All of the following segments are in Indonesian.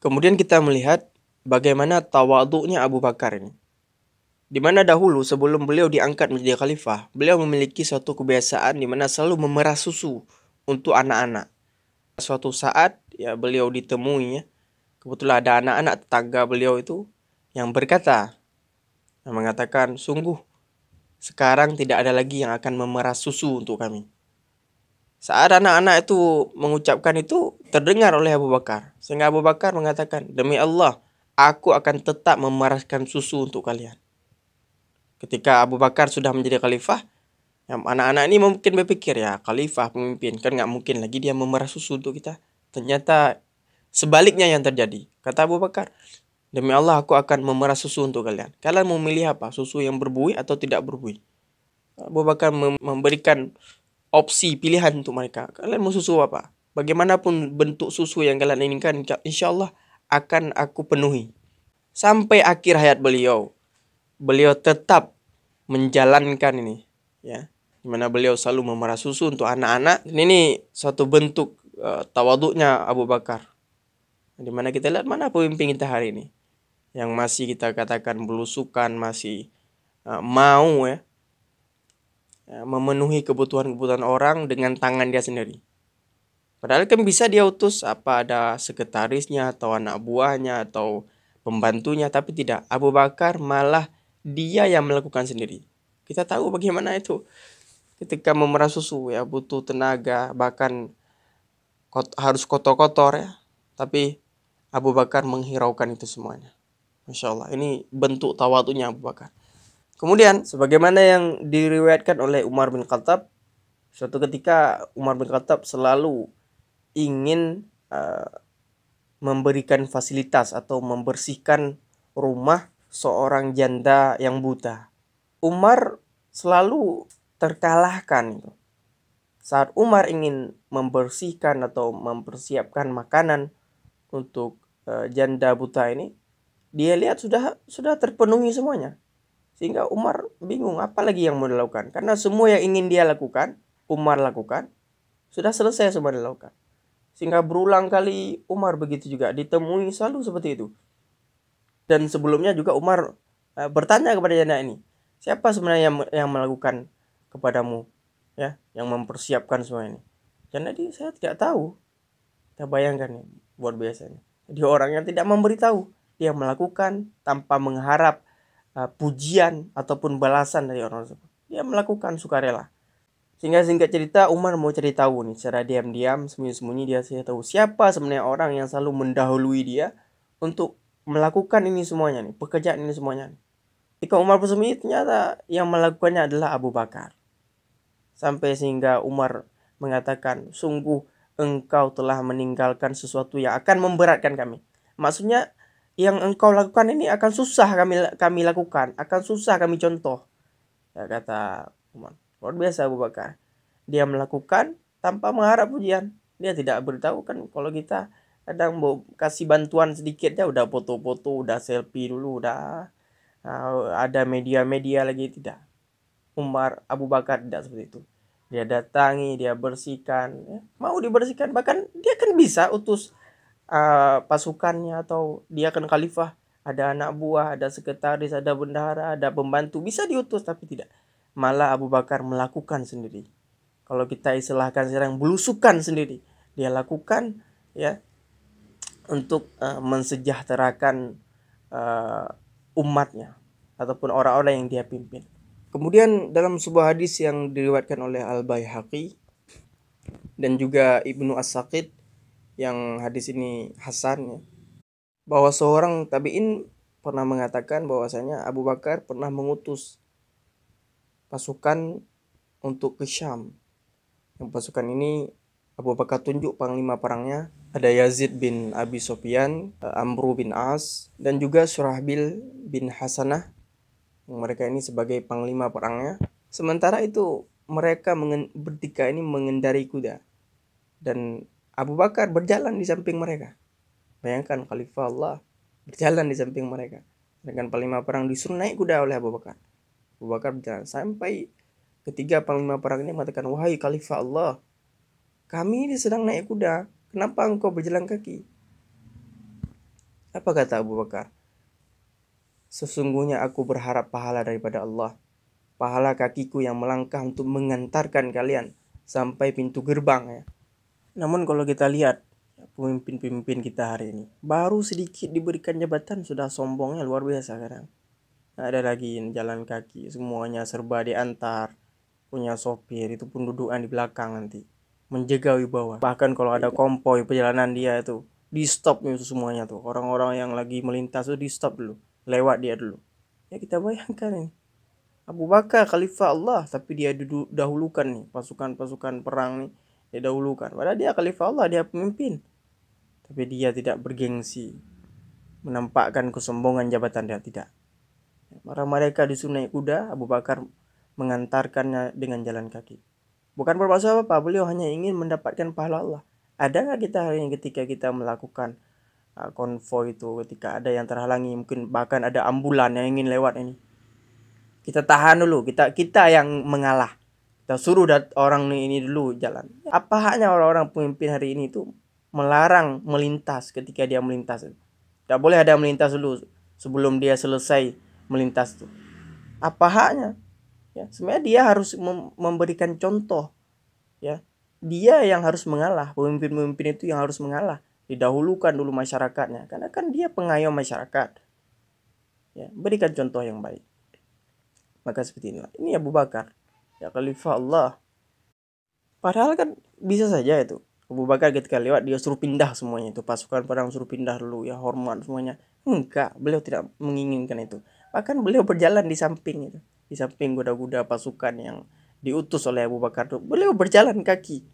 Kemudian kita melihat bagaimana tawaduknya Abu Bakar ini. Di mana dahulu sebelum beliau diangkat menjadi khalifah, beliau memiliki suatu kebiasaan di mana selalu memerah susu untuk anak-anak. Suatu saat ya beliau ditemui ya, kebetulan ada anak-anak tetangga beliau itu yang berkata, yang mengatakan, sungguh sekarang tidak ada lagi yang akan memerah susu untuk kami. Saat anak-anak itu mengucapkan itu terdengar oleh Abu Bakar. Sehingga Abu Bakar mengatakan, demi Allah, aku akan tetap memerahkan susu untuk kalian. Ketika Abu Bakar sudah menjadi khalifah, anak-anak ini mungkin berpikir ya khalifah pemimpin kan nggak mungkin lagi dia memerah susu untuk kita. Ternyata sebaliknya yang terjadi. Kata Abu Bakar, demi Allah aku akan memerah susu untuk kalian. Kalian mau milih apa? Susu yang berbuih atau tidak berbuih? Abu Bakar memberikan opsi pilihan untuk mereka. Kalian mau susu apa? Bagaimanapun bentuk susu yang kalian inginkan, insya Allah akan aku penuhi. Sampai akhir hayat beliau, beliau tetap menjalankan ini, ya, dimana beliau selalu memerah susu untuk anak-anak. Ini suatu bentuk tawaduknya Abu Bakar. Dimana kita lihat mana pemimpin kita hari ini yang masih kita katakan belusukan, masih mau ya memenuhi kebutuhan-kebutuhan orang dengan tangan dia sendiri. Padahal kan bisa dia utus apa ada sekretarisnya atau anak buahnya atau pembantunya, tapi tidak. Abu Bakar malah dia yang melakukan sendiri. Kita tahu bagaimana itu ketika memerah susu ya butuh tenaga, bahkan harus kotor-kotor ya. Tapi Abu Bakar menghiraukan itu semuanya. Masya Allah, ini bentuk tawadhunya Abu Bakar. Kemudian sebagaimana yang diriwayatkan oleh Umar bin Khattab, suatu ketika Umar bin Khattab selalu ingin memberikan fasilitas atau membersihkan rumah seorang janda yang buta. Umar selalu terkalahkan. Saat Umar ingin membersihkan atau mempersiapkan makanan untuk janda buta ini, dia lihat sudah terpenuhi semuanya. Sehingga Umar bingung apa lagi yang mau dilakukan. Karena semua yang ingin dia lakukan, Umar lakukan, sudah selesai semua dilakukan. Sehingga berulang kali Umar begitu juga, ditemui selalu seperti itu. Dan sebelumnya juga Umar bertanya kepada janda ini, siapa sebenarnya yang melakukan kepadamu, ya, yang mempersiapkan semua ini? Janda ini, saya tidak tahu. Kita bayangkan ya, luar biasanya. Dia orang yang tidak memberitahu, dia melakukan tanpa mengharap pujian ataupun balasan dari orang tersebut. Dia melakukan sukarela. Sehingga singkat cerita Umar mau cari tahu nih secara diam-diam, sembunyi-sembunyi dia tahu siapa sebenarnya orang yang selalu mendahului dia untuk melakukan ini semuanya nih, pekerjaan ini semuanya nih. Ketika Umar bersembunyi ternyata yang melakukannya adalah Abu Bakar. Sampai sehingga Umar mengatakan, sungguh engkau telah meninggalkan sesuatu yang akan memberatkan kami. Maksudnya yang engkau lakukan ini akan susah kami lakukan, akan susah kami contoh. Ya, kata Umar. Luar biasa Abu Bakar. Dia melakukan tanpa mengharap pujian. Dia tidak beritahu kan kalau kita kadang mau kasih bantuan sedikit ya udah foto-foto, udah selfie dulu, udah ada media-media lagi, tidak. Umar Abu Bakar tidak seperti itu. Dia datangi, dia bersihkan, ya. Mau dibersihkan, bahkan dia kan bisa utus pasukannya atau dia kan khalifah, ada anak buah, ada sekretaris, ada bendahara, ada pembantu, bisa diutus, tapi tidak. Malah Abu Bakar melakukan sendiri. Kalau kita istilahkan sekarang belusukan sendiri, dia lakukan ya untuk mensejahterakan umatnya ataupun orang-orang yang dia pimpin. Kemudian dalam sebuah hadis yang diriwayatkan oleh Al-Baihaqi dan juga Ibnu As-Saqid, yang hadis ini hasan ya, bahwa seorang tabi'in pernah mengatakan bahwasanya Abu Bakar pernah mengutus pasukan untuk ke Syam. Yang pasukan ini Abu Bakar tunjuk panglima perangnya, ada Yazid bin Abi Sufyan, Amru bin As, dan juga Surahbil bin Hasanah. Mereka ini sebagai panglima perangnya. Sementara itu mereka bertiga ini mengendarai kuda. Dan Abu Bakar berjalan di samping mereka. Bayangkan Khalifah Allah berjalan di samping mereka. Dengan panglima perang disuruh naik kuda oleh Abu Bakar. Abu Bakar berjalan sampai ketiga panglima perang ini mengatakan, wahai Khalifah Allah, kami ini sedang naik kuda, kenapa engkau berjalan kaki? Apa kata Abu Bakar? Sesungguhnya aku berharap pahala daripada Allah. Pahala kakiku yang melangkah untuk mengantarkan kalian sampai pintu gerbang ya. Namun kalau kita lihat pemimpin-pemimpin kita hari ini, baru sedikit diberikan jabatan sudah sombongnya luar biasa kadang. Ada lagi yang jalan kaki, semuanya serba diantar, punya sopir, itu pun dudukan di belakang nanti, menjaga wibawa. Bahkan kalau ada konvoy perjalanan dia itu di stop itu semuanya tuh, orang-orang yang lagi melintas tuh di stop dulu, lewat dia dulu. Ya kita bayangkan ini, Abu Bakar khalifah Allah, tapi dia dahulukan nih pasukan-pasukan perang nih, dia dahulukan. Padahal dia khalifah Allah, dia pemimpin, tapi dia tidak bergengsi menampakkan kesombongan jabatan dia, tidak. Para mereka disuruh naik kuda, Abu Bakar mengantarkannya dengan jalan kaki. Bukan bermaksud apa-apa, beliau hanya ingin mendapatkan pahala Allah. Ada nggak kita hari ini ketika kita melakukan konvoy itu, ketika ada yang terhalangi, mungkin bahkan ada ambulan yang ingin lewat ini, kita tahan dulu, kita yang mengalah, kita suruh orang ini dulu jalan. Apa haknya orang-orang pemimpin hari ini itu melarang melintas ketika dia melintas? Tidak boleh ada melintas dulu sebelum dia selesai melintas tuh. Apa haknya? Ya, sebenarnya dia harus memberikan contoh. Ya, dia yang harus mengalah. Pemimpin-pemimpin itu yang harus mengalah. Didahulukan dulu masyarakatnya, karena kan dia pengayom masyarakat. Ya, berikan contoh yang baik. Maka seperti inilah. Ini Abu Bakar, ya khalifah Allah. Padahal kan bisa saja itu Abu Bakar ketika lewat dia suruh pindah semuanya, itu pasukan perang suruh pindah dulu ya, hormat semuanya. Enggak, beliau tidak menginginkan itu. Bahkan beliau berjalan di samping itu, di samping kuda-kuda pasukan yang diutus oleh Abu Bakar itu, beliau berjalan kaki.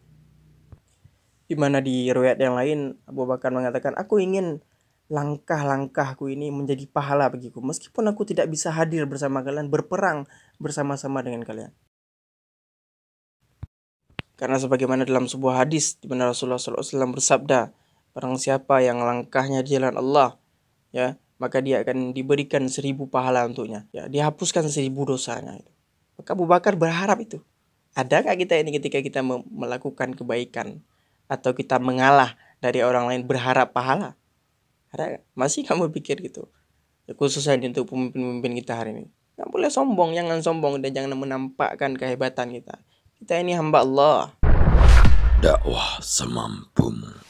Di mana di riwayat yang lain Abu Bakar mengatakan, aku ingin langkah-langkahku ini menjadi pahala bagiku, meskipun aku tidak bisa hadir bersama kalian, berperang bersama-sama dengan kalian. Karena sebagaimana dalam sebuah hadis di mana Rasulullah SAW bersabda, barang siapa yang langkahnya di jalan Allah, ya, maka dia akan diberikan 1000 pahala untuknya. Ya, dihapuskan 1000 dosanya itu. Maka Abu Bakar berharap itu. Adakah kita ini ketika kita melakukan kebaikan atau kita mengalah dari orang lain berharap pahala? Ada? Masih kamu pikir gitu? Ya, khususnya untuk pemimpin-pemimpin kita hari ini. Jangan boleh sombong, jangan sombong dan jangan menampakkan kehebatan kita. Kita ini hamba Allah. Dakwah semampumu.